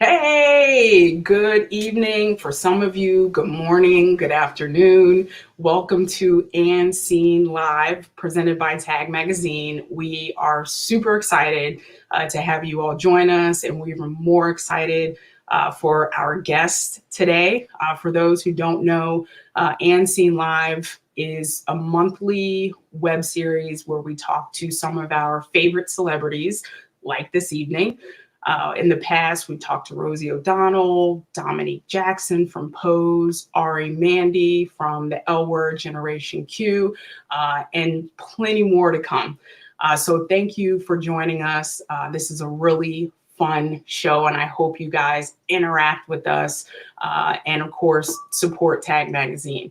Hey, good evening for some of you. Good morning, good afternoon. Welcome to And Seen Live, presented by Tag Magazine. We are super excited to have you all join us, and we're even more excited for our guest today. For those who don't know, And Seen Live is a monthly web series where we talk to some of our favorite celebrities, like this evening. In the past, we talked to Rosie O'Donnell, Dominique Jackson from Pose, Ari Mandy from the L Word Generation Q, and plenty more to come. So thank you for joining us. This is a really fun show, and I hope you guys interact with us and, of course, support Tag Magazine.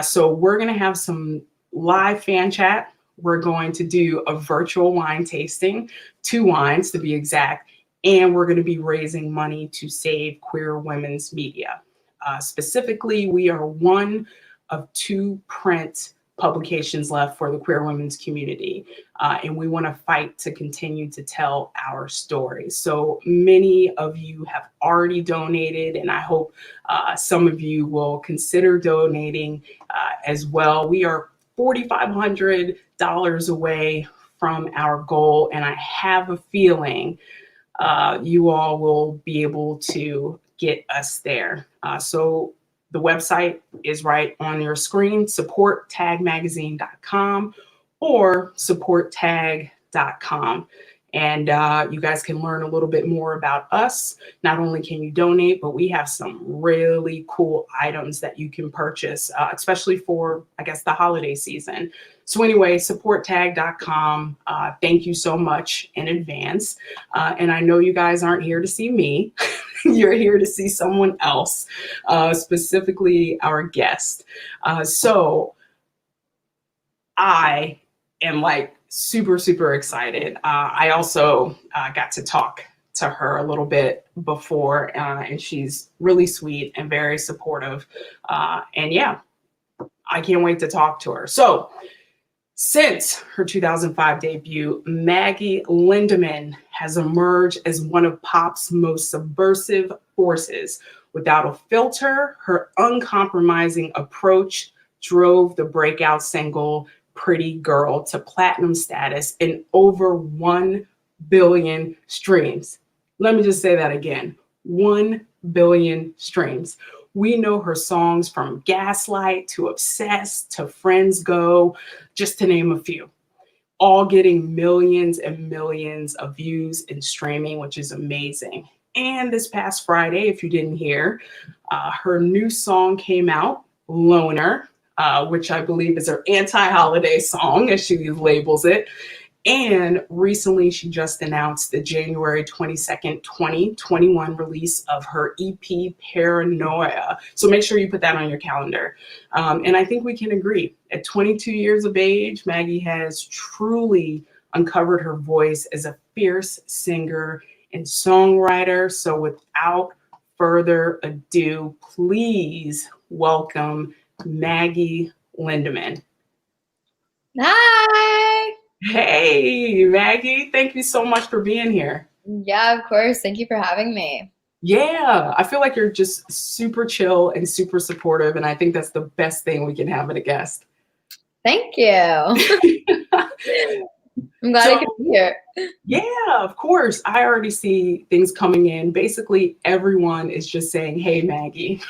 So we're going to have some live fan chat. We're going to do a virtual wine tasting, 2 wines to be exact, and we're going to be raising money to save queer women's media. Specifically, we are one of 2 print publications left for the queer women's community, and we want to fight to continue to tell our story. So many of you have already donated, and I hope some of you will consider donating as well. We are $4,500 away from our goal, and I have a feeling you all will be able to get us there. So the website is right on your screen, supporttagmagazine.com or supporttag.com. And you guys can learn a little bit more about us. Not only can you donate, but we have some really cool items that you can purchase, especially for, I guess, the holiday season. So anyway, supporttag.com. Thank you so much in advance. And I know you guys aren't here to see me. You're here to see someone else, specifically our guest. So I am like super excited. I also got to talk to her a little bit before, and she's really sweet and very supportive. And yeah, I can't wait to talk to her. So since her 2005 debut, Maggie Lindemann has emerged as one of pop's most subversive forces. Without a filter, her uncompromising approach drove the breakout single Pretty Girl to platinum status and over 1 billion streams. Let me just say that again, 1 billion streams. We know her songs from Gaslight to Obsessed to Friends Go, just to name a few, all getting millions and millions of views and streaming, which is amazing. And this past Friday, if you didn't hear, her new song came out, Loner, which I believe is her anti-holiday song, as she labels it. And recently, she just announced the January 22nd, 2021 release of her EP, Paranoia. So make sure you put that on your calendar. And I think we can agree. At 22 years of age, Maggie has truly uncovered her voice as a fierce singer and songwriter. So without further ado, please welcome Maggie Lindemann. Hi. Hey, Maggie, thank you so much for being here. Yeah, of course. Thank you for having me. Yeah, I feel like you're just super chill and super supportive, and I think that's the best thing we can have in a guest. Thank you. I'm glad I could be here. Yeah, of course. I already see things coming in. Basically, everyone is just saying, hey, Maggie.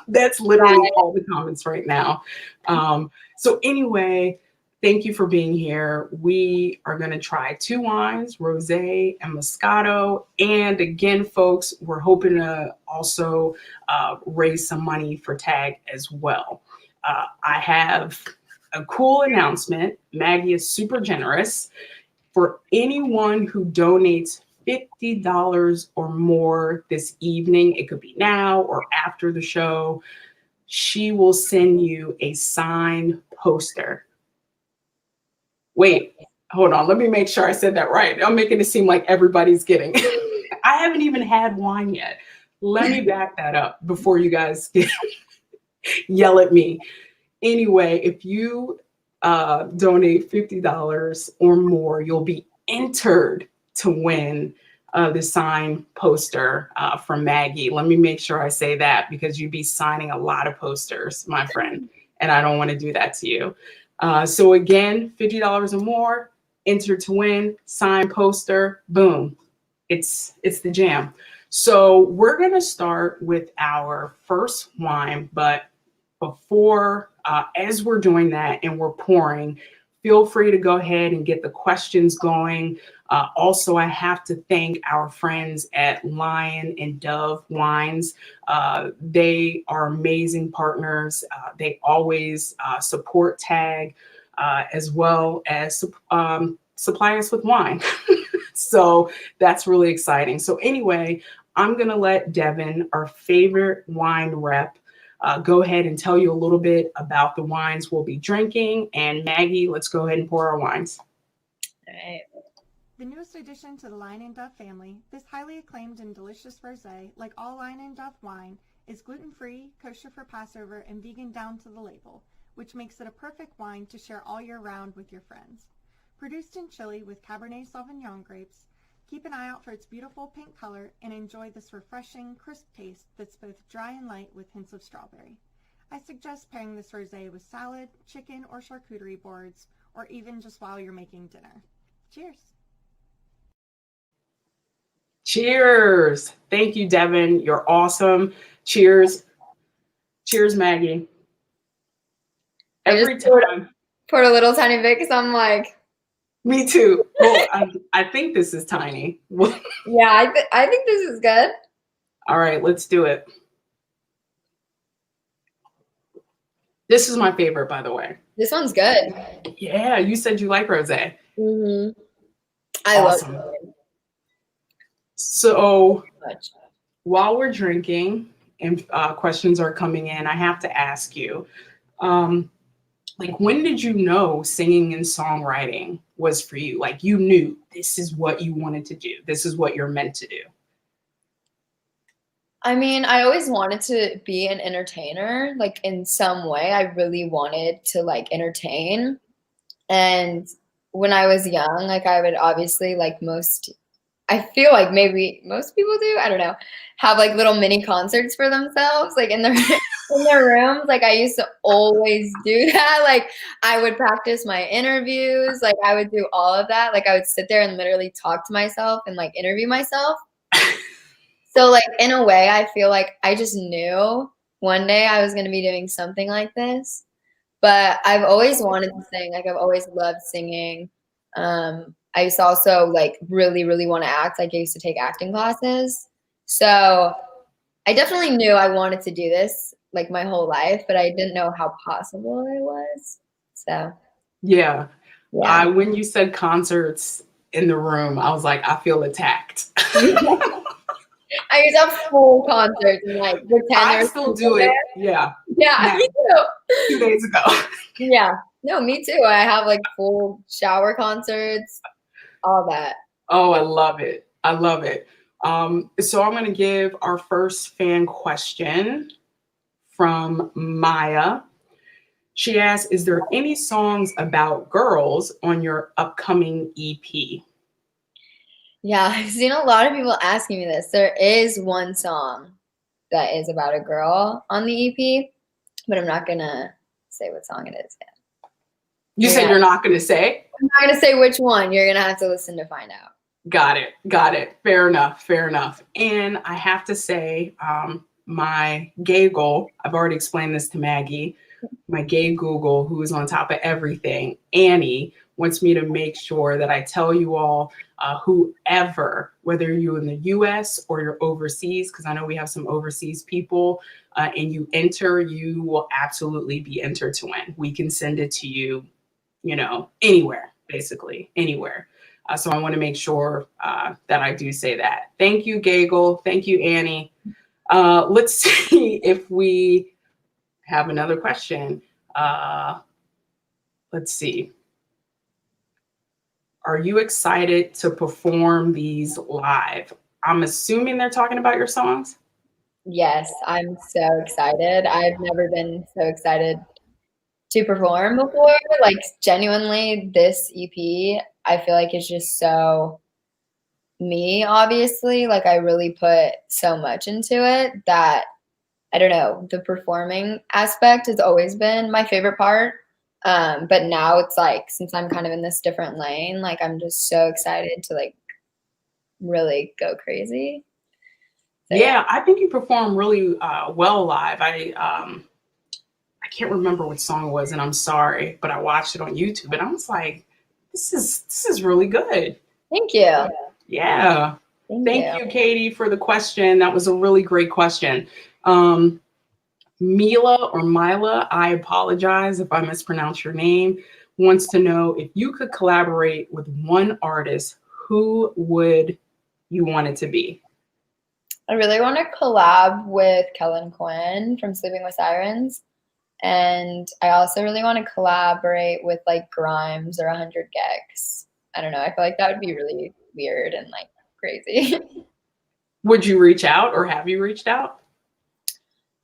That's literally all the comments right now. So anyway, thank you for being here. We are going to try 2 wines, Rosé and Moscato. And again, folks, we're hoping to also raise some money for TAG as well. I have a cool announcement. Maggie is super generous. For anyone who donates $50 or more this evening, it could be now or after the show, she will send you a signed poster. Wait, hold on. Let me make sure I said that right. I'm making it seem like everybody's getting. I haven't even had wine yet. Let me back that up before you guys yell at me. Anyway, if you donate $50 or more, you'll be entered to win the sign poster from Maggie. Let me make sure I say that because you'd be signing a lot of posters, my friend, and I don't want to do that to you. So again, $50 or more, enter to win, sign poster, boom. It's the jam. So we're gonna start with our first wine, but before, as we're doing that and we're pouring, feel free to go ahead and get the questions going. Also, I have to thank our friends at Lion and Dove Wines. They are amazing partners. They always support TAG as well as supply us with wine. So that's really exciting. So anyway, I'm going to let Devin, our favorite wine rep, go ahead and tell you a little bit about the wines we'll be drinking. And Maggie, let's go ahead and pour our wines. All right. The newest addition to the Lion and Dove family, this highly acclaimed and delicious rosé, like all Lion and Dove wine, is gluten-free, kosher for Passover, and vegan down to the label, which makes it a perfect wine to share all year round with your friends. Produced in Chile with Cabernet Sauvignon grapes, keep an eye out for its beautiful pink color and enjoy this refreshing, crisp taste that's both dry and light with hints of strawberry. I suggest pairing this rosé with salad, chicken, or charcuterie boards, or even just while you're making dinner. Cheers! Cheers. Thank you, Devin. You're awesome. Cheers. Cheers, Maggie. Every time. Poured a little tiny bit because I'm like, me too. Well, I think this is tiny. yeah, I think this is good. All right, let's do it. This is my favorite, by the way. This one's good. Yeah, you said you like rosé. Mm-hmm. Awesome. Love it. So Much. while we're drinking and questions are coming in, I have to ask you, like, when did you know singing and songwriting was for you? Like, you knew this is what you wanted to do. This is what you're meant to do. I mean, I always wanted to be an entertainer, like in some way. I really wanted to like entertain. And when I was young, like I would obviously I feel like maybe most people do, I don't know, have like little mini concerts for themselves, like in their in their rooms. Like I used to always do that. Like I would practice my interviews, like I would do all of that. Like I would sit there and literally talk to myself and like interview myself. So like in a way, I feel like I just knew one day I was going to be doing something like this. But I've always wanted to sing. Like I've always loved singing. I used to also like really, really want to act. Like I used to take acting classes. So I definitely knew I wanted to do this like my whole life, but I didn't know how possible it was. So yeah. Yeah. When you said concerts in the room, I was like, I feel attacked. I used to have full concerts and like pretend I still do it. Yeah. Yeah, me too. 2 days ago. Yeah. No, me too. I have like full shower concerts, all that. Oh, I love it. I love it. So I'm going to give our first fan question from Maya. She asks, is there any songs about girls on your upcoming EP? Yeah, I've seen a lot of people asking me this. There is one song that is about a girl on the EP, but I'm not going to say what song it is yet. You said you're not going to say? I'm not going to say which one. You're going to have to listen to find out. Got it. Got it. Fair enough. Fair enough. And I have to say, my gay goal, I've already explained this to Maggie, my gay Google, who is on top of everything, Annie, wants me to make sure that I tell you all, whoever, whether you're in the US or you're overseas, because I know we have some overseas people, and you enter, you will absolutely be entered to win. We can send it to you, anywhere, basically, anywhere. So I want to make sure that I do say that. Thank you, Gagel. Thank you, Annie. Let's see if we have another question. Let's see. Are you excited to perform these live? I'm assuming they're talking about your songs. Yes, I'm so excited. I've never been so excited to perform before. Like genuinely, this EP, I feel like is just so me, obviously. Like, I really put so much into it that, I don't know, the performing aspect has always been my favorite part. But now it's like, since I'm kind of in this different lane, like, I'm just so excited to like really go crazy. So, yeah. Yeah, I think you perform really well live. I can't remember what song it was, and I'm sorry, but I watched it on YouTube, and I was like, this is really good. Thank you. Yeah. Thank Thank you. you, Katie, for the question. That was a really great question. Um, Mila or Mila, I apologize if I mispronounce your name, wants to know if you could collaborate with one artist, who would you want it to be? I really want to collab with Kellen Quinn from Sleeping with Sirens. And I also really want to collaborate with like Grimes or 100 Gex. I don't know. I feel like that would be really weird and like crazy. Would you reach out or have you reached out?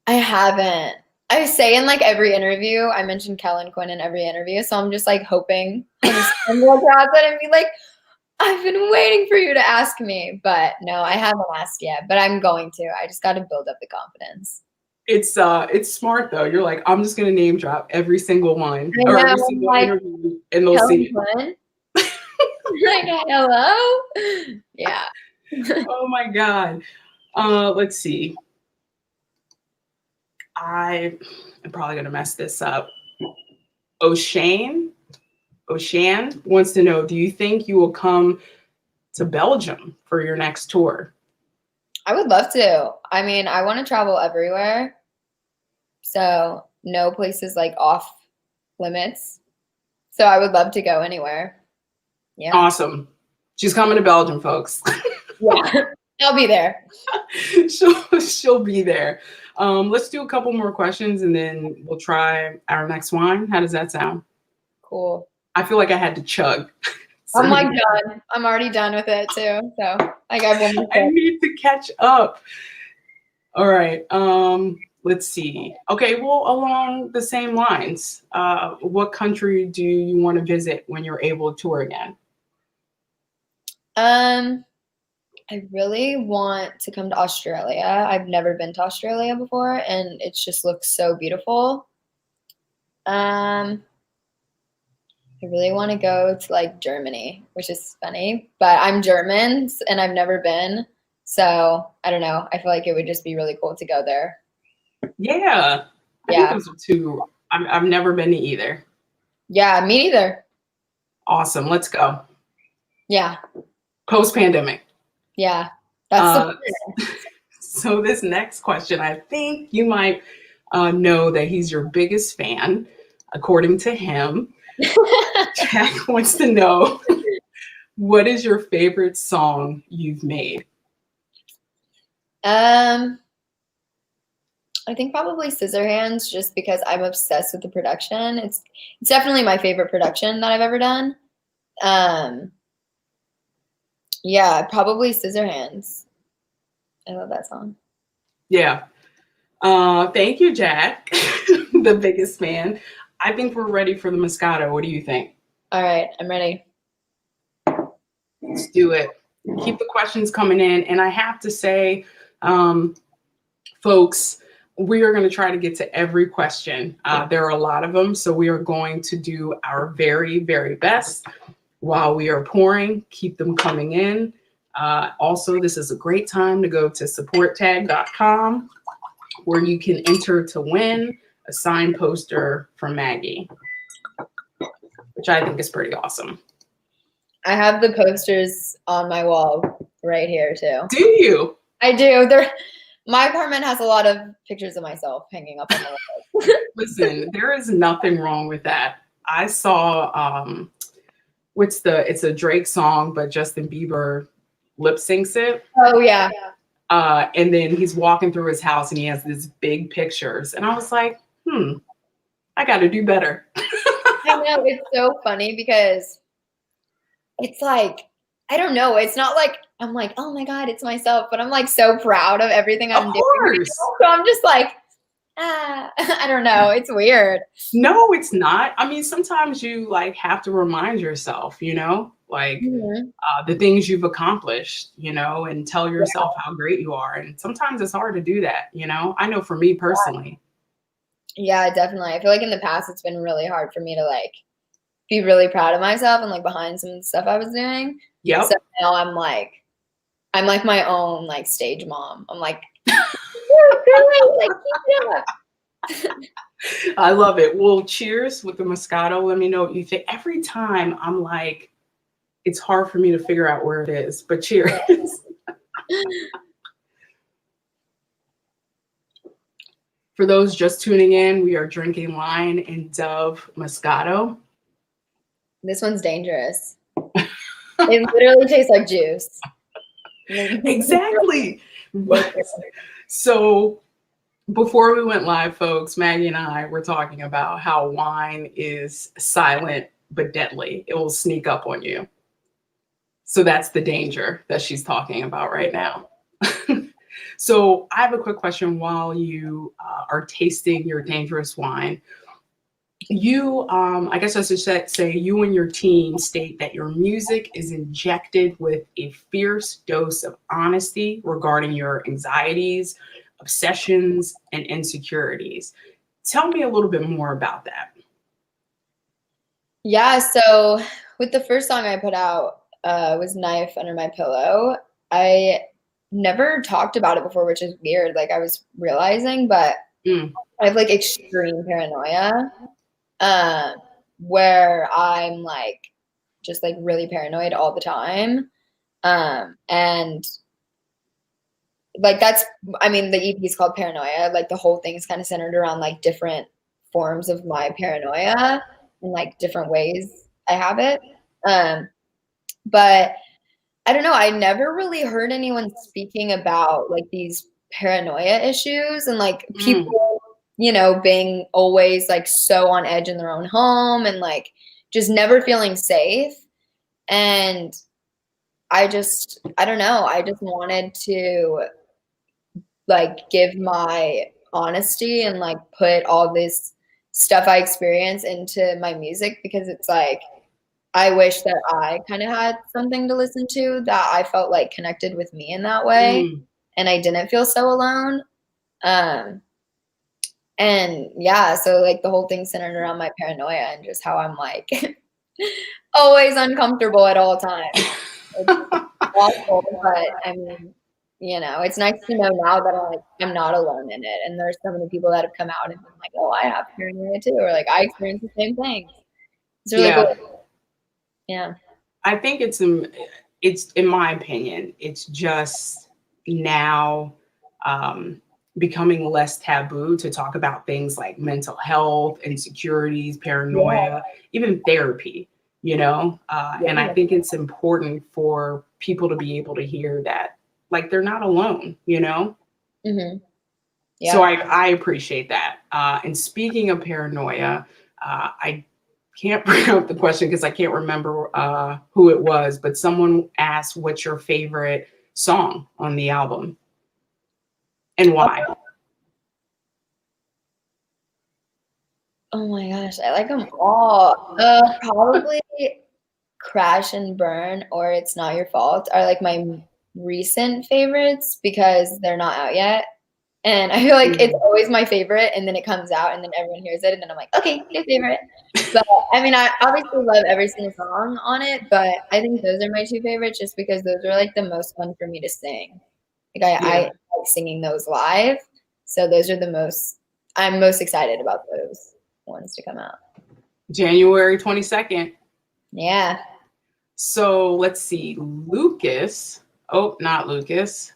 I haven't. I say in like every interview, I mention Kellen Quinn in every interview. So I'm just like hoping I'm look at it and be like, I've been waiting for you to ask me. But no, I haven't asked yet. But I'm going to. I just got to build up the confidence. It's smart though. You're like, I'm just gonna name drop every single one I or know, every I'm single like, interview, and they'll Kellen see it. Quinn? Like, hello? Yeah. Oh my god. Let's see. I'm probably gonna mess this up. O'Shane wants to know, do you think you will come to Belgium for your next tour? I would love to. I mean, I want to travel everywhere. So no place is like off limits. So I would love to go anywhere. Yeah. Awesome. She's coming to Belgium, folks. Yeah. I'll be there. she'll be there. Let's do a couple more questions and then we'll try our next wine. How does that sound? Cool. I feel like I had to chug. I'm like done. I'm already done with it too. So I got one more I sip. need to catch up. All right. Let's see. Okay, well, along the same lines, what country do you want to visit when you're able to tour again? I really want to come to Australia. I've never been to Australia before, and it just looks so beautiful. I really want to go to like Germany, which is funny, but I'm German and I've never been. So I don't know. I feel like it would just be really cool to go there. Yeah. I think those are two. I've never been to either. Yeah, me neither. Awesome. Let's go. Yeah. Post-pandemic. Yeah. That's so this next question, I think you might know that he's your biggest fan, according to him. Jack wants to know, what is your favorite song you've made? I think probably Scissorhands, just because I'm obsessed with the production. It's definitely my favorite production that I've ever done. Yeah, probably Scissorhands. I love that song. Yeah. Thank you, Jack, the biggest fan. I think we're ready for the Moscato. What do you think? All right, I'm ready. Let's do it. Keep the questions coming in. And I have to say, folks, we are going to try to get to every question. There are a lot of them, so we are going to do our very, very best while we are pouring. Keep them coming in. Also, this is a great time to go to supporttag.com, where you can enter to win a signed poster from Maggie, which I think is pretty awesome. I have the posters on my wall right here too. Do you? I do. My apartment has a lot of pictures of myself hanging up on the wall. Listen, there is nothing wrong with that. I saw it's a Drake song, but Justin Bieber lip syncs it. Oh yeah. And then he's walking through his house and he has these big pictures. And I was like, I got to do better. I know, it's so funny because it's like, I don't know. It's not like I'm like, oh my God, it's myself, but I'm like so proud of everything I'm doing. So I'm just like, I don't know. It's weird. No, it's not. I mean, sometimes you like have to remind yourself, like Mhm. the things you've accomplished, you know, and tell yourself how great you are. And sometimes it's hard to do that, you know. I know for me personally. Yeah, definitely. I feel like in the past it's been really hard for me to like be really proud of myself and like behind some of the stuff I was doing. So Yep. now I'm like my own like stage mom. I'm like, you're good, like keep it up. I love it. Well, cheers with the Moscato. Let me know what you think. Every time I'm like, it's hard for me to figure out where it is, but cheers. For those just tuning in, we are drinking Lion and Dove Moscato. This one's dangerous. It literally tastes like juice. Exactly. So before we went live, folks, Maggie and I were talking about how wine is silent but deadly. It will sneak up on you. So that's the danger that she's talking about right now. So I have a quick question while you are tasting your dangerous wine. You, I guess I should say, you and your team state that your music is injected with a fierce dose of honesty regarding your anxieties, obsessions, and insecurities. Tell me a little bit more about that. Yeah, so with the first song I put out was Knife Under My Pillow. I never talked about it before, which is weird. Like I was realizing, but Mm, I have like extreme paranoia, where I'm like just like really paranoid all the time. And like that's, I mean, the EP is called Paranoia. Like the whole thing is kind of centered around like different forms of my paranoia and like different ways I have it. But I don't know. I never really heard anyone speaking about like these paranoia issues and like mm, people, you know, being always like so on edge in their own home and like just never feeling safe. And I don't know. I just wanted to like give my honesty and like put all this stuff I experience into my music because it's like I wish that I kind of had something to listen to that I felt like connected with me in that way mm. and I didn't feel so alone. Um and yeah, so like the whole thing centered around my paranoia and just how I'm like always uncomfortable at all times. It's awful, but I mean, you know, it's nice to know now that I'm not alone in it. And there's so many people that have come out and been like, "Oh, I have paranoia too," or like, "I experience the same things." It's really Yeah, cool. Yeah. I think it's in my opinion, it's just now becoming less taboo to talk about things like mental health, insecurities, Yeah. paranoia, even therapy, you know? And I Yeah. think it's important for people to be able to hear that, like, they're not alone, you know? Mm-hmm. So Yeah. I appreciate that. And speaking of paranoia, I can't bring up the question because I can't remember who it was, but someone asked, "What's your favorite song on the album and why?" Oh my gosh, I like them all. Probably Crash and Burn or It's Not Your Fault are like my recent favorites because they're not out yet. And I feel like it's Mm. always my favorite, and then it comes out, and then everyone hears it, and then I'm like, okay, new favorite. But I mean, I obviously love every single song on it, but I think those are my two favorites just because those are like the most fun for me to sing. Like I Yeah, like singing those live, so those are the most. I'm most excited about those ones to come out. January 22nd. Yeah. So let's see, Lucas. Oh, not Lucas.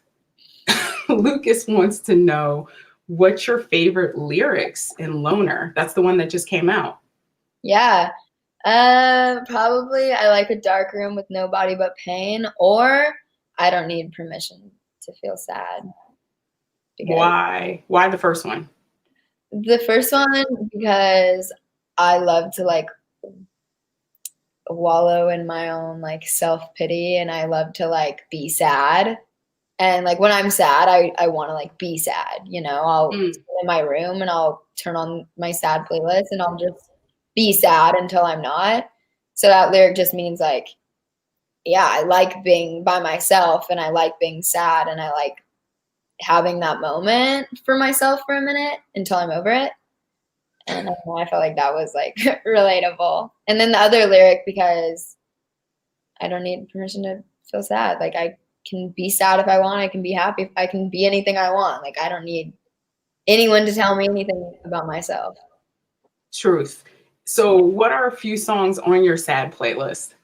Lucas wants to know what's your favorite lyrics in Loner. That's the one that just came out. Yeah. Probably I like a dark room with nobody but pain, or I don't need permission to feel sad. Because Why? Why the first one? the first one, because I love to like wallow in my own like self-pity and I love to like be sad. And like when I'm sad, I want to like be sad, you know. I'll Mm, sit in my room and I'll turn on my sad playlist and I'll just be sad until I'm not. So that lyric just means like yeah, I like being by myself, and I like being sad, and I like having that moment for myself for a minute until I'm over it. And I felt like that was like relatable. And then the other lyric, because I don't need permission to feel sad. Like I can be sad if I want. I can be happy. I can be anything I want. Like I don't need anyone to tell me anything about myself. Truth. So what are a few songs on your sad playlist?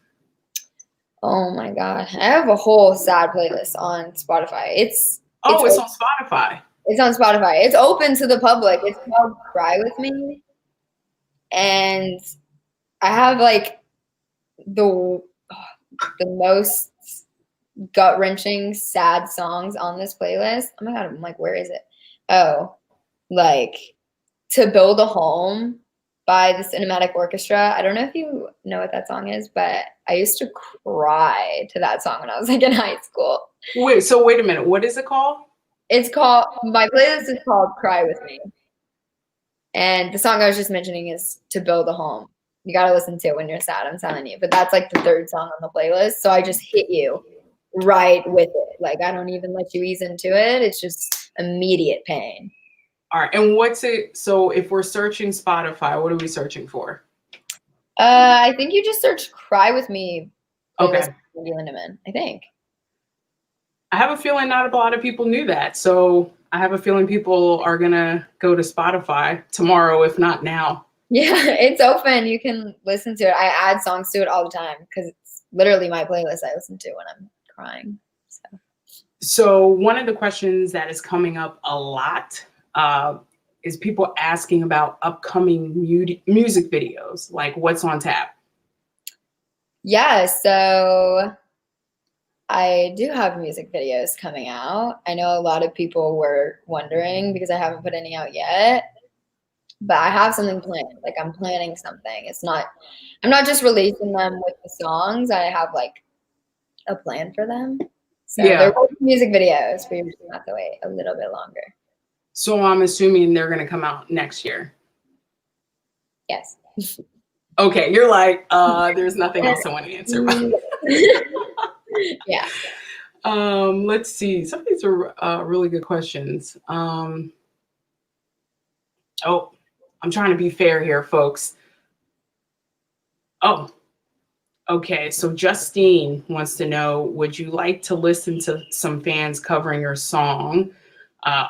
Oh my God. I have a whole sad playlist on Spotify. It's on Spotify. It's on Spotify. It's open to the public. It's called Cry With Me. And I have like the most gut-wrenching sad songs on this playlist. Oh my God, I'm like, where is it? Oh, like To Build a Home by the Cinematic Orchestra. I don't know if you know what that song is, but I used to cry to that song when I was like in high school. Wait a minute. What is it called? My playlist is called Cry With Me. And the song I was just mentioning is To Build a Home. You got to listen to it when you're sad, I'm telling you. But that's like the third song on the playlist. So I just hit you right with it. Like I don't even let you ease into it. It's just immediate pain. All right. And what's it? So if we're searching Spotify, what are we searching for? I think you just search Cry With Me. Okay. Maggie Lindemann, I think. I have a feeling not a lot of people knew that. So I have a feeling people are going to go to Spotify tomorrow, if not now. Yeah, it's open. You can listen to it. I add songs to it all the time because it's literally my playlist I listen to when I'm crying. So one of the questions that is coming up a lot is people asking about upcoming music videos, like what's on tap? Yeah, so I do have music videos coming out. I know a lot of people were wondering because I haven't put any out yet, but I have something planned. Like I'm planning something. I'm not just releasing them with the songs. I have like a plan for them. So There will be music videos, but you're just gonna have to wait a little bit longer. So I'm assuming they're gonna come out next year. Yes. Okay, you're like, there's nothing else I want to answer about. Yeah. Let's see. Some of these are really good questions. I'm trying to be fair here, folks. Oh, okay. So Justine wants to know, would you like to listen to some fans covering your song?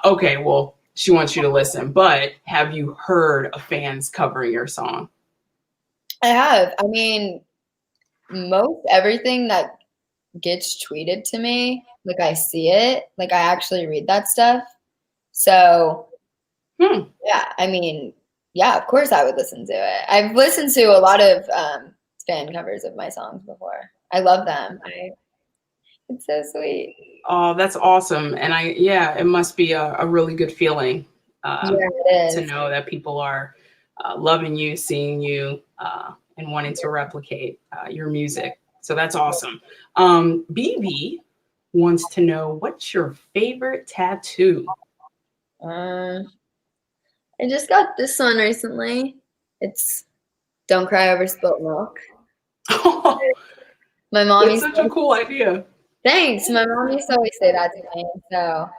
Okay, well, she wants you to listen, but have you heard of fans covering your song? I have. I mean, most everything that gets tweeted to me, like I see it, like I actually read that stuff. So yeah, I mean, yeah, of course I would listen to it. I've listened to a lot of fan covers of my songs before. I love them. It's so sweet. Oh, that's awesome. And it must be a really good feeling to know that people are loving you, seeing you, and wanting to replicate your music. So that's awesome. BB wants to know, what's your favorite tattoo? I just got this one recently. It's Don't Cry Over Spilt Milk. My mom That's such a cool idea. Thanks. My mom used to always say that to me. So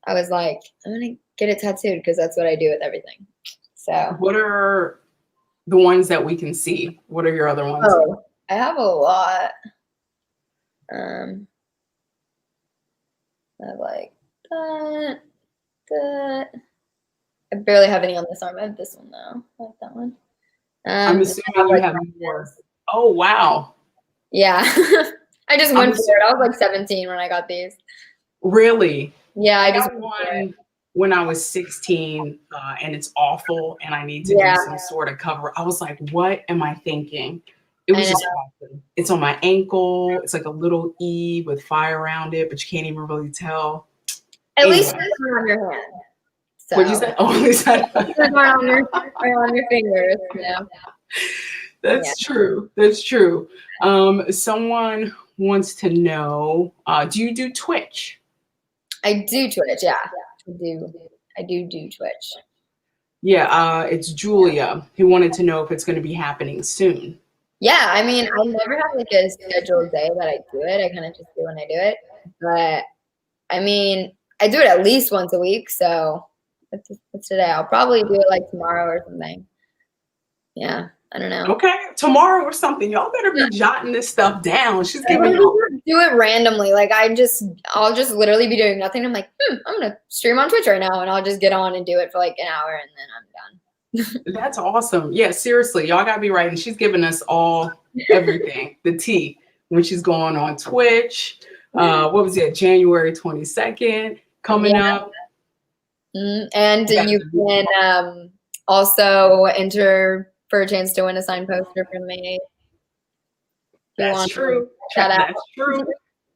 I was like, I'm going to get it tattooed because that's what I do with everything. So what are the ones that we can see? What are your other ones? Oh, I have a lot. I have like that. I barely have any on this arm. I have this one though. I like that one. I'm assuming you have more. Oh, wow. Yeah. I just went for it. I was like 17 when I got these. Really? Yeah, I got one when I was 16, and it's awful, and I need to do some sort of cover. I was like, what am I thinking? It was just awful. It's on my ankle. It's like a little E with fire around it, but you can't even really tell. At least it's on your hand. So. What'd you say? Oh, at least on your fingers. Yeah. That's true. That's true. Someone wants to know, do you do Twitch? I do Twitch, yeah. I do Twitch. Yeah, it's Julia who wanted to know if it's going to be happening soon. Yeah, I mean, I never have like a scheduled day that I do it. I kind of just do when I do it. But I mean, I do it at least once a week. So what's today? I'll probably do it like tomorrow or something. Yeah, I don't know. Okay, tomorrow or something. Y'all better be jotting this stuff down. She's I giving literally y'all. just do it randomly. Like I'll just literally be doing nothing. I'm like, I'm gonna stream on Twitch right now, and I'll just get on and do it for like an hour, and then I'm done. That's awesome. Yeah, seriously, y'all gotta be writing. She's giving us all everything, the tea, when she's going on Twitch. What was it? January 22nd coming up. And you can also enter for a chance to win a signed poster from me. That's true. That's true.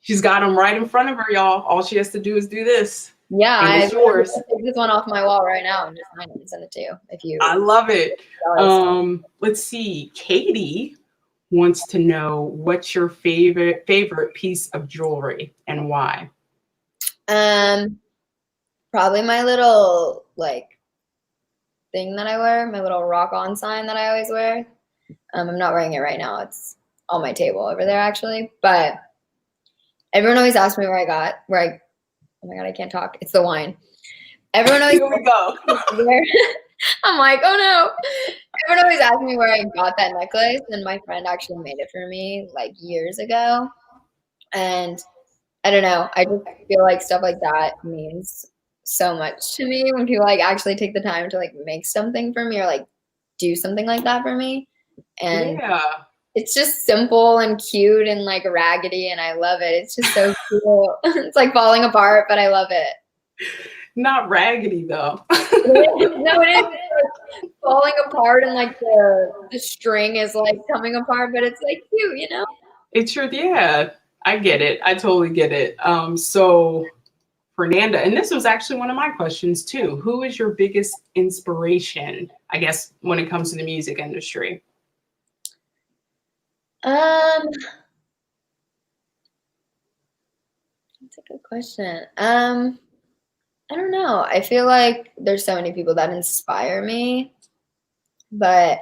She's got them right in front of her, y'all. All she has to do is do this. Yeah, and it's yours. Take this one off my wall right now and just sign it and send it to you if you. I love it. Let's see. Katie wants to know what's your favorite piece of jewelry and why. Probably my little like thing that I wear, my little rock on sign that I always wear. I'm not wearing it right now. It's on my table over there actually, but everyone always asks me oh my God, I can't talk. It's the wine. Everyone always Here we go. I'm like, oh no. Everyone always asks me where I got that necklace, and my friend actually made it for me like years ago. And I don't know. I just feel like stuff like that means so much to me when people like actually take the time to like make something for me or like do something like that for me. And it's just simple and cute and like raggedy, and I love it. It's just so cool. It's like falling apart, but I love it. Not raggedy though. No, it is like falling apart and like the string is like coming apart, but it's like cute, you know? It's true. Yeah, I get it. I totally get it. So Fernanda, and this was actually one of my questions too. Who is your biggest inspiration, I guess, when it comes to the music industry? That's a good question. I don't know. I feel like there's so many people that inspire me, but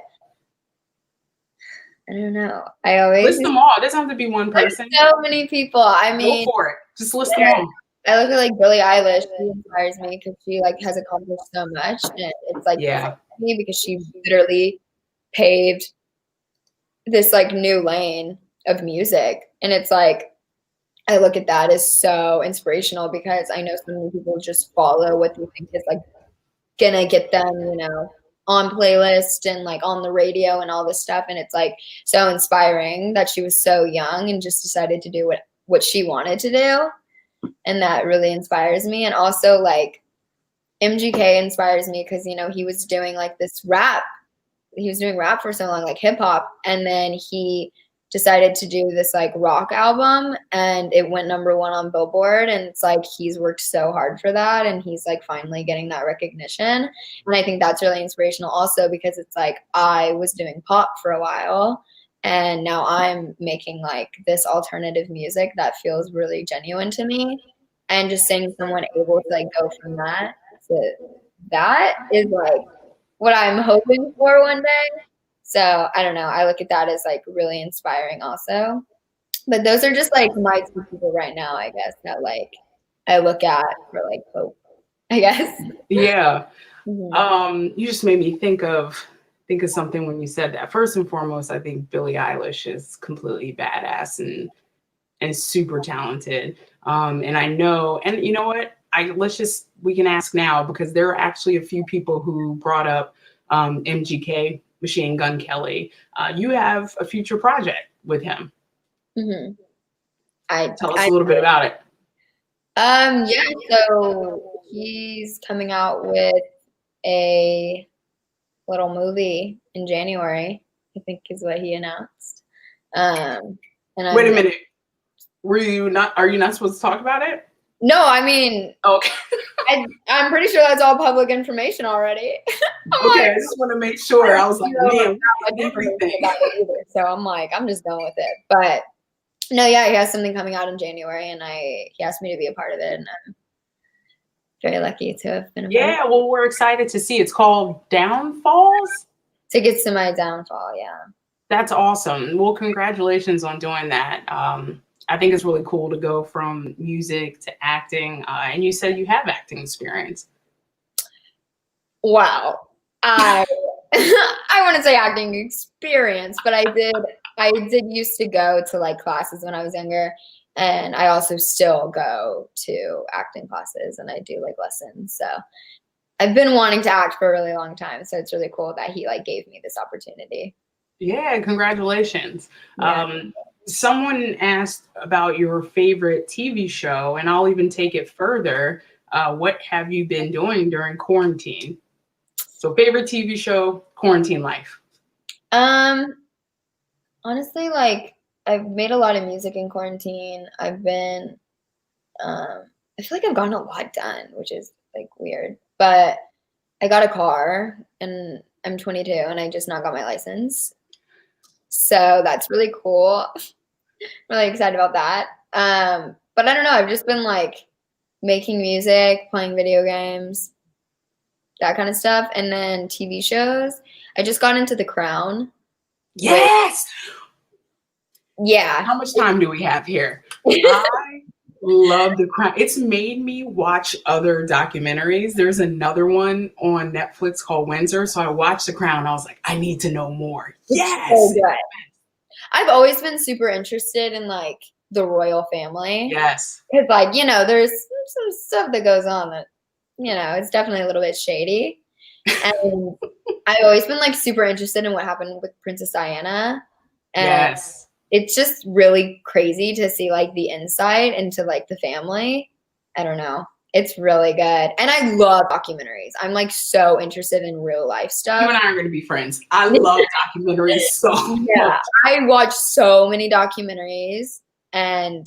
I don't know. I always list them all. It doesn't have to be one person. There's so many people. I mean, go for it. Just list them all. I look at like Billie Eilish. She inspires me because she like has accomplished so much, and it's like me because she literally paved this like new lane of music, and it's like I look at that as so inspirational because I know so many people just follow what they think is like gonna get them, you know, on playlist and like on the radio and all this stuff, and it's like so inspiring that she was so young and just decided to do what she wanted to do, and that really inspires me. And also like MGK inspires me because, you know, he was doing like this rap. He was doing rap for so long, like hip hop, and then he decided to do this like rock album, and it went #1 on Billboard, and it's like he's worked so hard for that, and he's like finally getting that recognition. And I think that's really inspirational also because it's like I was doing pop for a while, and now I'm making like this alternative music that feels really genuine to me, and just seeing someone able to like go from that to that is like what I'm hoping for one day. So I don't know. I look at that as like really inspiring also. But those are just like my two people right now, I guess, that like I look at for like hope, I guess. Yeah. You just made me think of something when you said that. First and foremost, I think Billie Eilish is completely badass and super talented. And I know, and you know what? We can ask now because there are actually a few people who brought up MGK, Machine Gun Kelly. You have a future project with him. Mm-hmm. Tell us a little bit about it. Yeah, so he's coming out with a little movie in January, I think is what he announced. And wait a minute. Are you not supposed to talk about it? No, I mean, okay. I'm pretty sure that's all public information already. Okay, I just want to make sure. I was like, man, everything. About it either. So I'm like, I'm just going with it. But no, yeah, he has something coming out in January, and he asked me to be a part of it, and I'm very lucky to have been a part of it. Well, we're excited to see. It's called Downfalls? Tickets to My Downfall, yeah. That's awesome. Well, congratulations on doing that. I think it's really cool to go from music to acting. And you said you have acting experience. Wow. I I want to say acting experience, but I did used to go to like classes when I was younger, and I also still go to acting classes and I do like lessons. So I've been wanting to act for a really long time, so it's really cool that he like gave me this opportunity. Yeah, congratulations. Yeah. Someone asked about your favorite TV show, and I'll even take it further. What have you been doing during quarantine? So, favorite TV show, quarantine life. Honestly, like I've made a lot of music in quarantine. I feel like I've gotten a lot done, which is like weird. But I got a car and I'm 22 and I just not got my license. So that's really cool. Really excited about that. But I don't know, I've just been like making music, playing video games, that kind of stuff. And then TV shows. I just got into The Crown. Yes. Yeah. How much time do we have here? I love The Crown. It's made me watch other documentaries. There's another one on Netflix called Windsor. So I watched The Crown. I was like, I need to know more. Yes. So good. I've always been super interested in like the royal family. Yes. Because like, there's some stuff that goes on that, it's definitely a little bit shady. And I've always been like super interested in what happened with Princess Diana. And Yes. it's just really crazy to see like the insight into like the family. I don't know. It's really good. And I love documentaries. I'm like so interested in real life stuff. You and I are going to be friends. I love documentaries so much. I watch so many documentaries and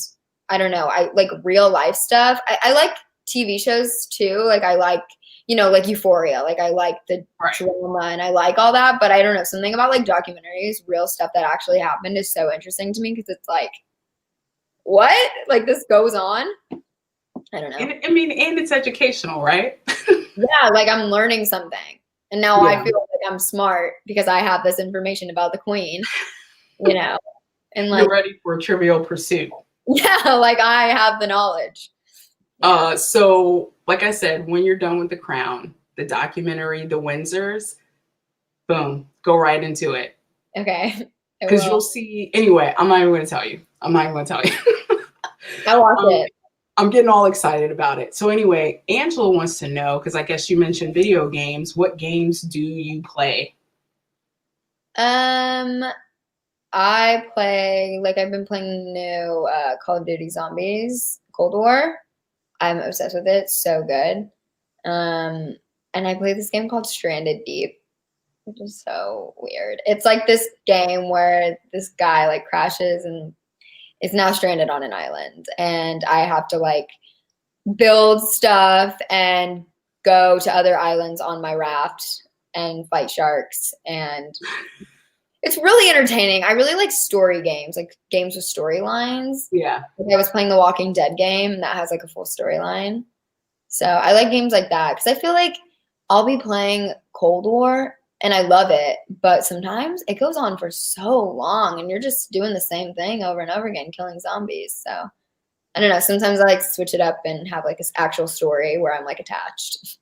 I don't know. I like real life stuff. I like TV shows too. Like I like, like Euphoria. Like I like the drama and I like all that. But I don't know. Something about like documentaries, real stuff that actually happened is so interesting to me because it's like, what? Like this goes on? I don't know. And it's educational, right? Yeah, like I'm learning something. And now I feel like I'm smart because I have this information about the queen, and like you're ready for a Trivial Pursuit. Yeah, like I have the knowledge. Yeah. So like I said, when you're done with The Crown, the documentary, The Windsors, boom, go right into it. Okay. Because you'll see, anyway, I'm not even going to tell you. I watch it. I'm getting all excited about it. So anyway, Angela wants to know, because I guess you mentioned video games. What games do you play? I play, like I've been playing new Call of Duty Zombies, Cold War. I'm obsessed with it. So good. And I play this game called Stranded Deep, which is so weird. It's like this game where this guy like crashes and is now stranded on an island. And I have to like build stuff and go to other islands on my raft and fight sharks. And it's really entertaining. I really like story games, like games with storylines. Yeah. Like I was playing the Walking Dead game that has like a full storyline. So I like games like that because I feel like I'll be playing Cold War and I love it, but sometimes it goes on for so long and you're just doing the same thing over and over again, killing zombies. So I don't know. Sometimes I like to switch it up and have like this actual story where I'm like attached.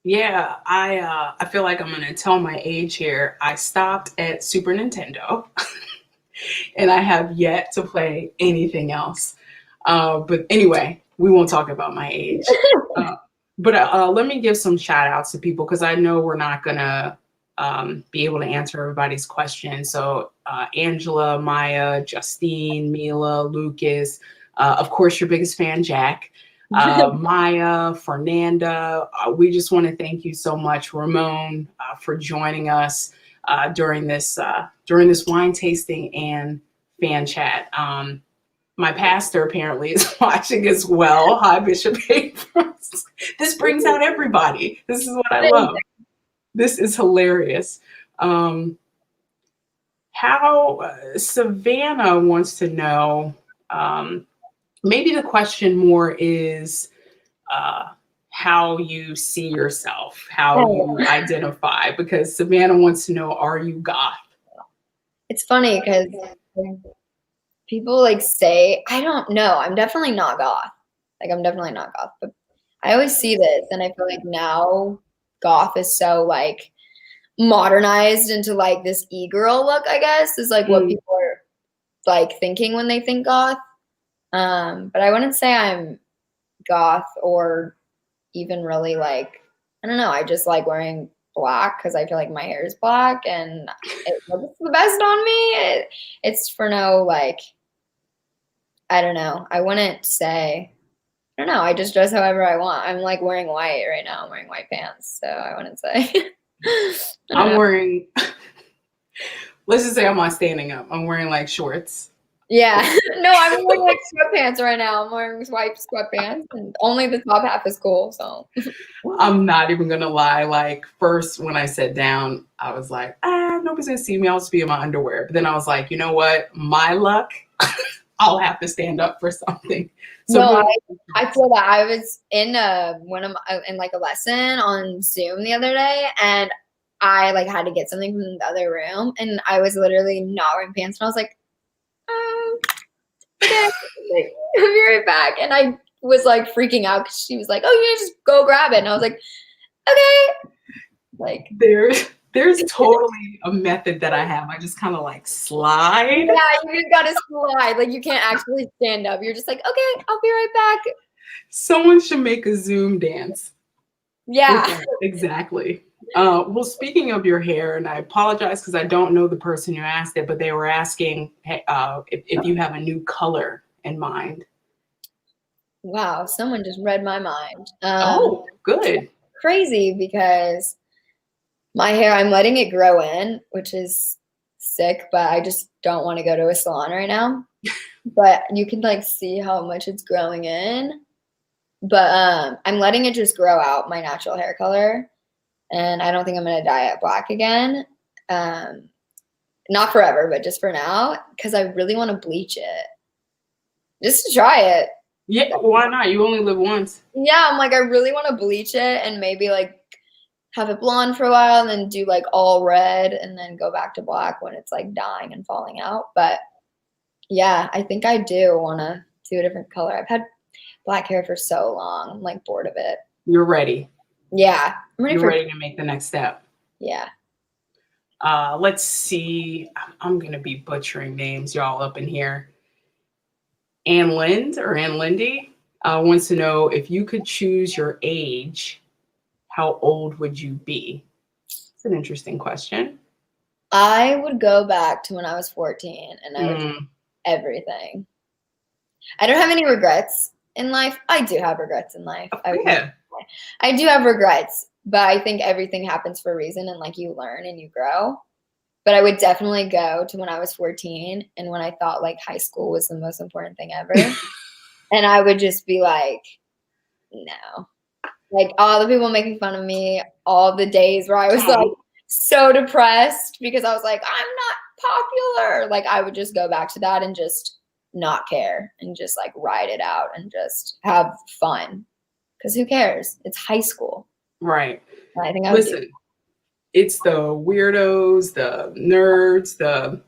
Yeah, I feel like I'm going to tell my age here. I stopped at Super Nintendo and I have yet to play anything else. But anyway, we won't talk about my age. But let me give some shout outs to people because I know we're not going to be able to answer everybody's questions. So Angela, Maya, Justine, Mila, Lucas, of course, your biggest fan, Jack. Maya, Fernanda, we just want to thank you so much, Ramon, for joining us during this wine tasting and fan chat. My pastor apparently is watching as well. Hi, Bishop Abrams. This brings out everybody. This is what I love. This is hilarious. How Savannah wants to know. Maybe the question more is how you see yourself, how you identify, because Savannah wants to know, are you goth? It's funny because people like say, I don't know, I'm definitely not goth. Like I'm definitely not goth, but I always see this and I feel like now goth is so like modernized into like this e-girl look, I guess, is like what Mm. people are like thinking when they think goth. But I wouldn't say I'm goth or even really like, I don't know, I just like wearing black because I feel like my hair is black and it looks the best on me. It's for no like, I don't know. I wouldn't say, I don't know. I just dress however I want. I'm like wearing white right now. I'm wearing white pants. So I wouldn't say. I don't I'm know. wearing, let's just say I'm not standing up. I'm wearing like shorts. Yeah. No, I'm wearing like sweatpants right now. I'm wearing white sweatpants and only the top half is cool. So I'm not even gonna lie. Like first when I sat down, I was like, nobody's gonna see me. I'll just be in my underwear. But then I was like, you know what? My luck, I'll have to stand up for something. So no, I feel that I was in one of my, in like a lesson on Zoom the other day, and I like had to get something from the other room, and I was literally not wearing pants, and I was like, okay, like, I'll be right back, and I was like freaking out because she was like, oh, you just go grab it, and I was like, okay, like there's totally a method that I have. I just kind of like slide. yeah, you just gotta slide, like you can't actually stand up. You're just like, okay, I'll be right back. Someone should make a Zoom dance. Yeah. Exactly. Well, speaking of your hair, and I apologize because I don't know the person who asked it, but they were asking if you have a new color in mind. Wow, someone just read my mind. Oh, good. Crazy because my hair, I'm letting it grow in, which is sick, but I just don't want to go to a salon right now. But you can like see how much it's growing in. But I'm letting it just grow out my natural hair color. And I don't think I'm gonna dye it black again. Not forever, but just for now, because I really want to bleach it. Just to try it. Yeah, why not? You only live once. Yeah, I'm like, I really want to bleach it and maybe like have it blonde for a while and then do like all red and then go back to black when it's like dying and falling out. But yeah, I think I do want to do a different color. I've had black hair for so long. I'm like bored of it. You're ready. Yeah. I'm ready You're for ready to make the next step. Yeah. Let's see. I'm going to be butchering names, y'all, up in here. Ann Lindy wants to know if you could choose your age, how old would you be? It's an interesting question. I would go back to when I was 14 and I would do everything. I don't have any regrets in life. I do have regrets in life. I do have regrets, but I think everything happens for a reason and like you learn and you grow. But I would definitely go to when I was 14 and when I thought like high school was the most important thing ever. And I would just be like, no. Like all the people making fun of me, all the days where I was like so depressed because I was like, I'm not popular. Like I would just go back to that and just not care and just like ride it out and just have fun. Because who cares? It's high school. Right. And I think I would do. It's the weirdos, the nerds, the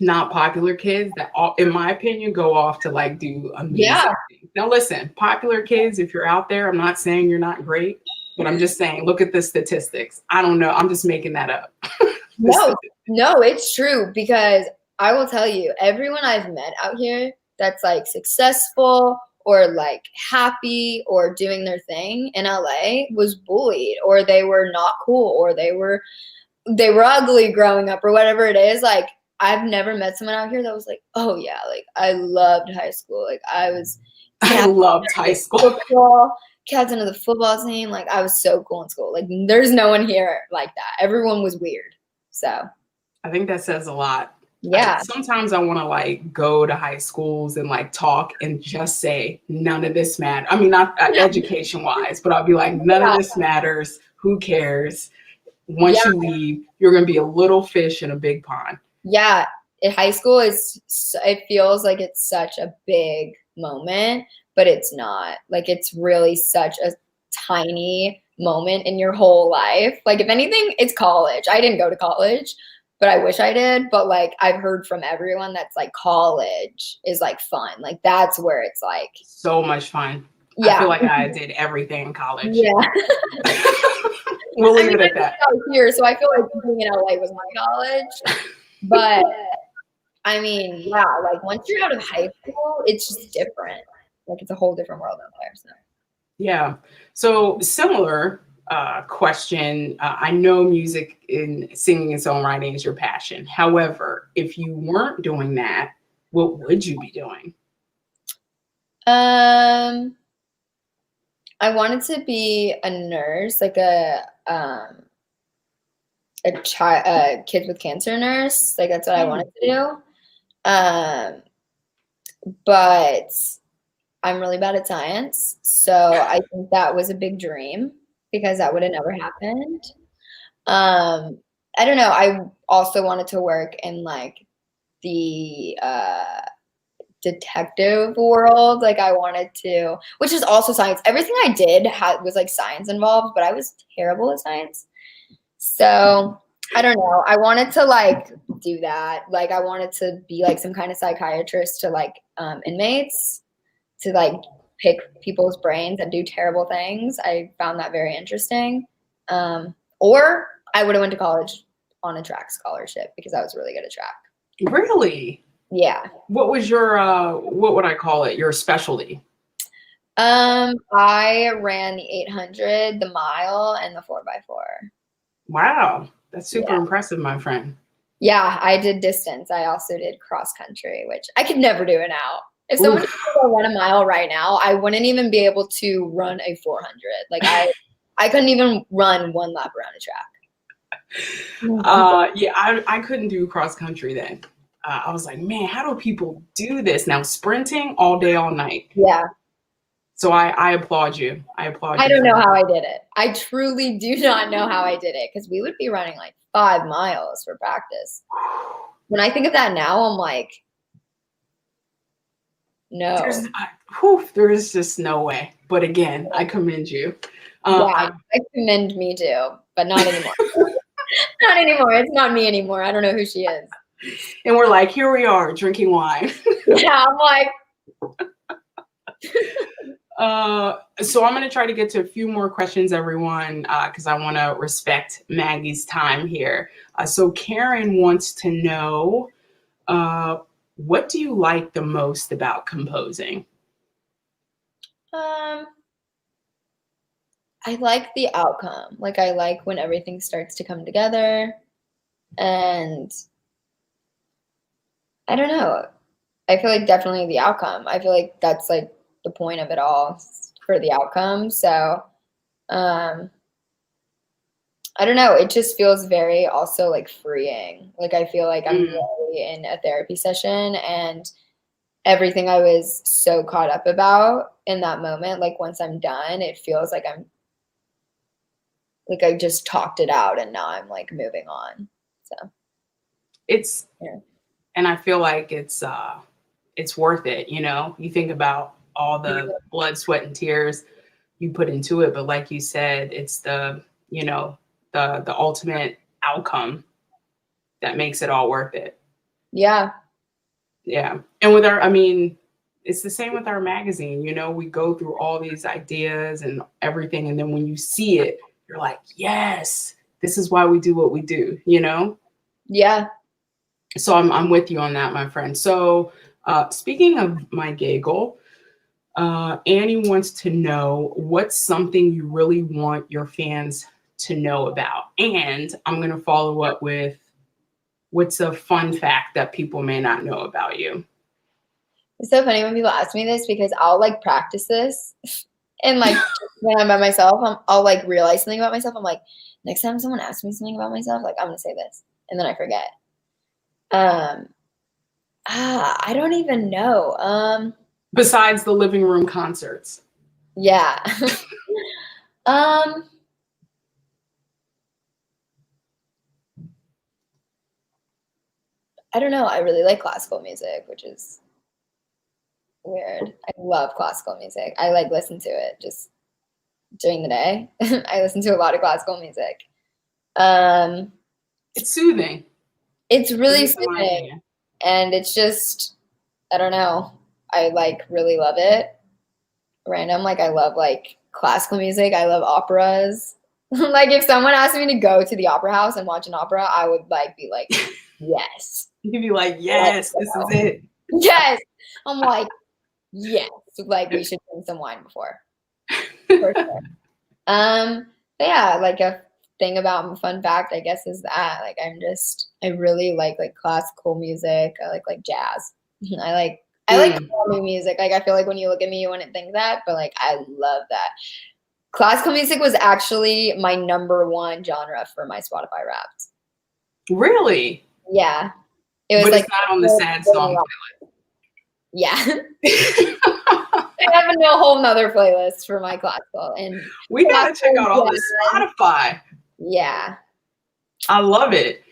not popular kids that, all, in my opinion, go off to like do amazing things. Now, listen, popular kids, if you're out there, I'm not saying you're not great, but I'm just saying, look at the statistics. I don't know. I'm just making that up. No, it's true because I will tell you, everyone I've met out here that's like successful or like happy or doing their thing in LA was bullied or they were not cool or they were ugly growing up or whatever it is. Like I've never met someone out here that was like, oh yeah, like I loved high school. Like I loved high school. Football, captain of the football team. Like I was so cool in school. Like there's no one here like that. Everyone was weird. So I think that says a lot. Yeah. Sometimes I want to like go to high schools and like talk and just say none of this matters. I mean, not education wise, but I'll be like, none of this matters. Who cares? Once you leave, you're going to be a little fish in a big pond. Yeah. In high school, it feels like it's such a big moment, but it's not. Like it's really such a tiny moment in your whole life. Like if anything, it's college. I didn't go to college, but I wish I did. But like I've heard from everyone that's like college is like fun. Like that's where it's like So much fun. yeah. I feel like I did everything in college. Yeah. We'll leave I mean, it at that. I was here, so I feel like being in LA was my college. But I mean, yeah, like once you're out of high school, it's just different. Like it's a whole different world out there. So Yeah. So similar question. I know music and singing and songwriting is your passion. However, if you weren't doing that, what would you be doing? I wanted to be a nurse, like a kids with cancer nurse. Like that's what I wanted to do. But I'm really bad at science, so I think that was a big dream because that would have never happened. I don't know. I also wanted to work in like the detective world. Like I wanted to, which is also science. Everything I did was like science involved, but I was terrible at science. So I don't know. I wanted to like do that. Like I wanted to be like some kind of psychiatrist to like inmates to like pick people's brains and do terrible things. I found that very interesting. Or I would have went to college on a track scholarship because I was really good at track. Really? Yeah. What was your what would I call it? Your specialty? I ran the 800, the mile, and the 4x4. Wow, that's super impressive, my friend. Yeah, I did distance. I also did cross country, which I could never do it now. If someone could go run a mile right now, I wouldn't even be able to run a 400. Like I couldn't even run one lap around a track. Yeah, I couldn't do cross country then. I was like, man, how do people do this now? Sprinting all day, all night. Yeah. So I applaud you. I don't know how I did it. I truly do not know how I did it because we would be running like 5 miles for practice. When I think of that now, I'm like, no. There is just no way. But again, I commend you. I commend me too, but not anymore. Not anymore. It's not me anymore. I don't know who she is. And we're like, here we are drinking wine. Yeah, I'm like. So I'm going to try to get to a few more questions, everyone, because I want to respect Maggie's time here. So Karen wants to know, what do you like the most about composing? I like the outcome. Like I like when everything starts to come together, and I don't know. I feel like definitely the outcome. I feel like that's like the point of it all for the outcome. So I don't know. It just feels very also like freeing. Like I feel like I'm really in a therapy session and everything I was so caught up about in that moment, like once I'm done, it feels like I just talked it out and now I'm like moving on. So and I feel like it's worth it. You know, you think about all the blood, sweat, and tears you put into it, but like you said, it's the ultimate outcome that makes it all worth it. Yeah. Yeah. And with it's the same with our magazine. You know, we go through all these ideas and everything, and then when you see it, you're like, yes, this is why we do what we do, you know? Yeah. So I'm with you on that, my friend. So speaking of my giggle, Annie wants to know what's something you really want your fans to know about. And I'm going to follow up with what's a fun fact that people may not know about you. It's so funny when people ask me this because I'll like practice this and like when I'm by myself, I'll like realize something about myself. I'm like, next time someone asks me something about myself, like I'm going to say this. And then I forget. I don't even know. Besides the living room concerts. Yeah. I don't know. I really like classical music, which is weird. I love classical music. I like listen to it just during the day. I listen to a lot of classical music. It's soothing. It's really At least in my soothing, opinion. and it's just, I don't know. I like really love it. Random, like I love like classical music. I love operas. Like if someone asked me to go to the opera house and watch an opera, I would like be like, yes, You'd be like, let's yes, this is go. it. Yes. I'm like, yes. Like we should drink some wine before. For sure. But yeah, like a thing about fun fact, I guess, is that like I really like classical music. I like jazz. I like Mm. calming music. Like I feel like when you look at me, you wouldn't think that, but like I love that. Classical music was actually my number one genre for my Spotify Wrapped. Really? Yeah, it was But like it's not on the sad song. yeah. I have a whole nother playlist for my classical and We gotta check out all this jazz. Spotify. Yeah. I love it.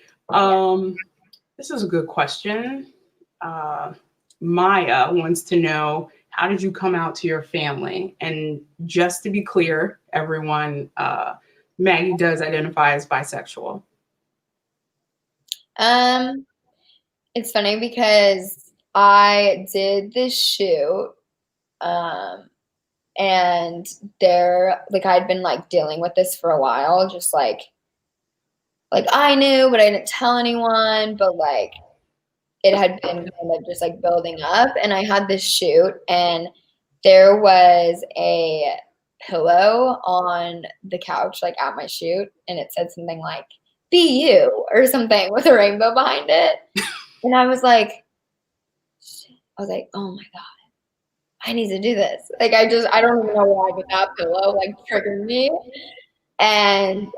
This is a good question. Maya wants to know, how did you come out to your family? And just to be clear, everyone, Maggie does identify as bisexual. It's funny because I did this shoot, and I'd been like dealing with this for a while, just like I knew, but I didn't tell anyone, but like it had been kind of just like building up, and I had this shoot, and there was a pillow on the couch, like at my shoot, and it said something like "Be you" or something with a rainbow behind it, and I was like, oh my god, I need to do this. Like I don't even know why, but that pillow like triggered me, and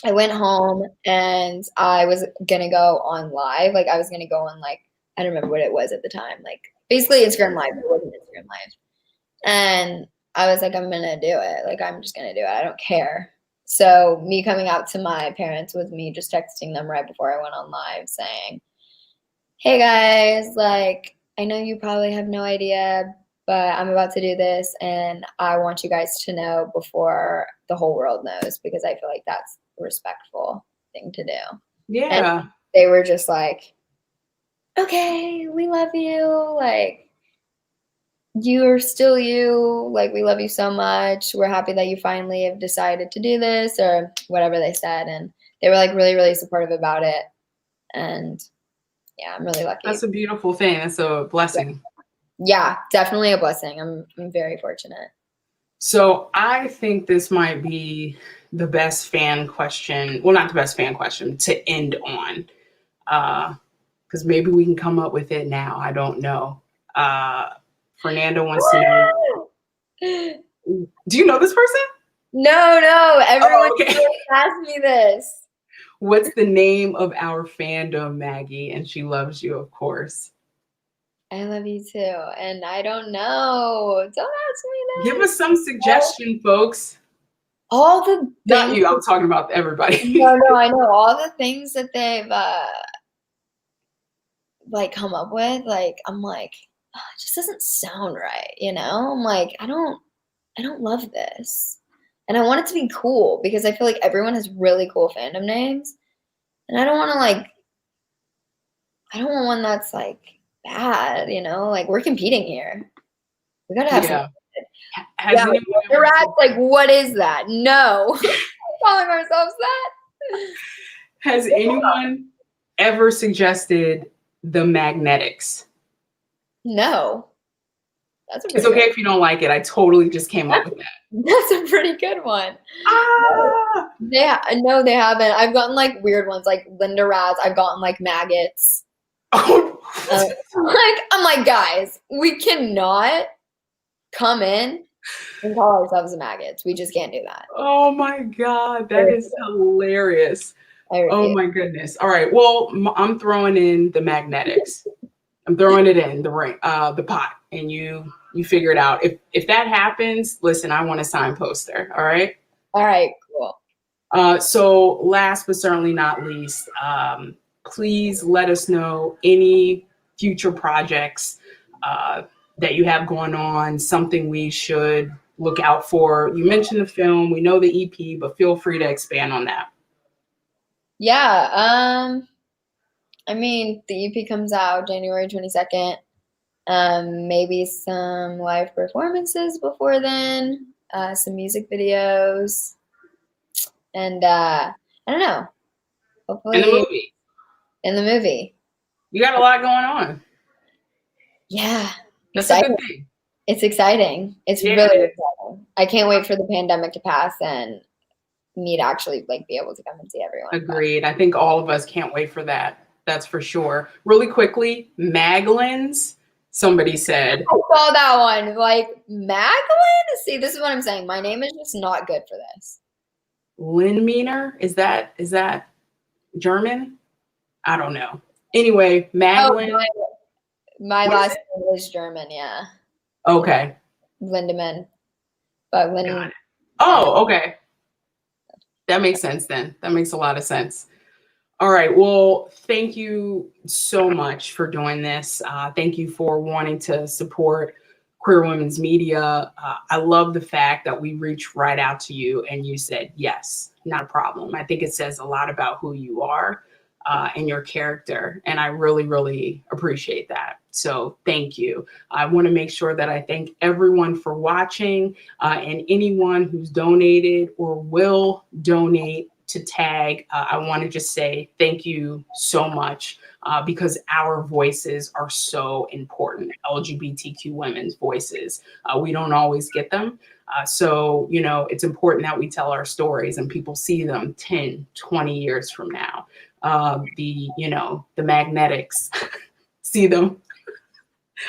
I went home and I was gonna go on live. Like I was gonna go on like, I don't remember what it was at the time. Like basically Instagram Live. It wasn't Instagram Live. And I was like, I'm gonna do it. Like I'm just gonna do it. I don't care. So me coming out to my parents was me just texting them right before I went on live saying, hey guys, like I know you probably have no idea, but I'm about to do this and I want you guys to know before the whole world knows, because I feel like that's a respectful thing to do. Yeah. And they were just like, okay, we love you. Like, you're still you. Like, we love you so much. We're happy that you finally have decided to do this, or whatever they said. And they were like really, really supportive about it. And yeah, I'm really lucky. That's a beautiful thing. That's a blessing. Yeah, definitely a blessing. I'm very fortunate. So I think this might be the best fan question. Well, not the best fan question to end on. Because maybe we can come up with it now. I don't know. Fernando wants to know. Do you know this person? No. Everyone okay. asked me this. What's the name of our fandom, Maggie? And she loves you, of course. I love you too. And I don't know. Don't ask me that. Give us some suggestion, folks. All the things. Not you. I'm talking about everybody. No, I know. All the things that they've like come up with. Like I'm like, oh, it just doesn't sound right. You know? I'm like, I don't love this. And I want it to be cool because I feel like everyone has really cool fandom names. And I don't want one that's like bad, you know? Like we're competing here. We gotta have some. Like what is that? No. Calling ourselves that. Has anyone ever suggested the magnetics? No. It's okay if you don't like it. I totally just came up with that. That's a pretty good one. Yeah. No, they haven't. I've gotten like weird ones, like Linda Raz. I've gotten like maggots. Oh. I'm like, guys, we cannot come in and call ourselves maggots. We just can't do that. Oh my God, that is hilarious. Oh my goodness. All right. Well, I'm throwing in the magnetics. I'm throwing it in the ring, the pot, and you figure it out. If that happens, listen, I want a signed poster. All right. All right. Cool. So last but certainly not least, please let us know any future projects that you have going on. Something we should look out for. You mentioned the film. We know the EP, but feel free to expand on that. Yeah. I mean, the EP comes out January 22nd. Maybe some live performances before then, some music videos, and I don't know. In Hopefully, the movie. in the movie. You got a lot going on. Yeah, That's a exciting. good thing. It's exciting. It's Yeah, really it is. exciting. I can't wait for the pandemic to pass and me to actually like be able to come and see everyone. Agreed. I think all of us can't wait for that. That's for sure. Really quickly, Maglins, somebody said. I saw that one. Like, Magdalene? See, this is what I'm saying. My name is just not good for this. Lindmeiner? Is that German? I don't know. Anyway, Maglin. Oh, my What is last name is German, yeah. Okay. Lindemann. But Got it. Oh, okay. That makes sense then. That makes a lot of sense. All right. Well, thank you so much for doing this. Thank you for wanting to support Queer Women's Media. I love the fact that we reached right out to you and you said, yes, not a problem. I think it says a lot about who you are and your character. And I really, really appreciate that. So thank you. I want to make sure that I thank everyone for watching and anyone who's donated or will donate to TAG. I want to just say thank you so much because our voices are so important. LGBTQ women's voices. We don't always get them. So, you know, it's important that we tell our stories and people see them 10, 20 years from now. The magnetics see them.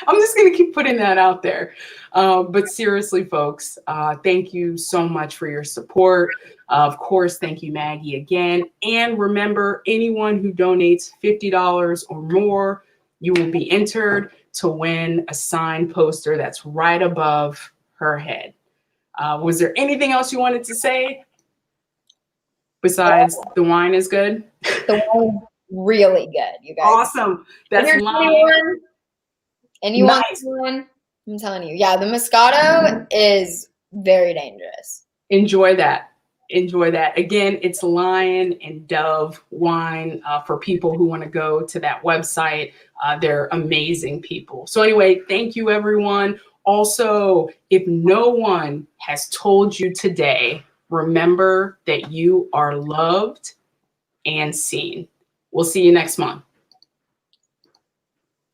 I'm just going to keep putting that out there. But seriously, folks, thank you so much for your support. Of course, thank you, Maggie, again. And remember, anyone who donates $50 or more, you will be entered to win a signed poster that's right above her head. Was there anything else you wanted to say besides the wine is good? The wine is really good, you guys. Awesome. That's and lying. And you Nice. want one? I'm telling you. Yeah, the Moscato is very dangerous. Enjoy that. Enjoy that. Again, it's Lion and Dove wine for people who want to go to that website. They're amazing people. So anyway, thank you, everyone. Also, if no one has told you today, remember that you are loved and seen. We'll see you next month.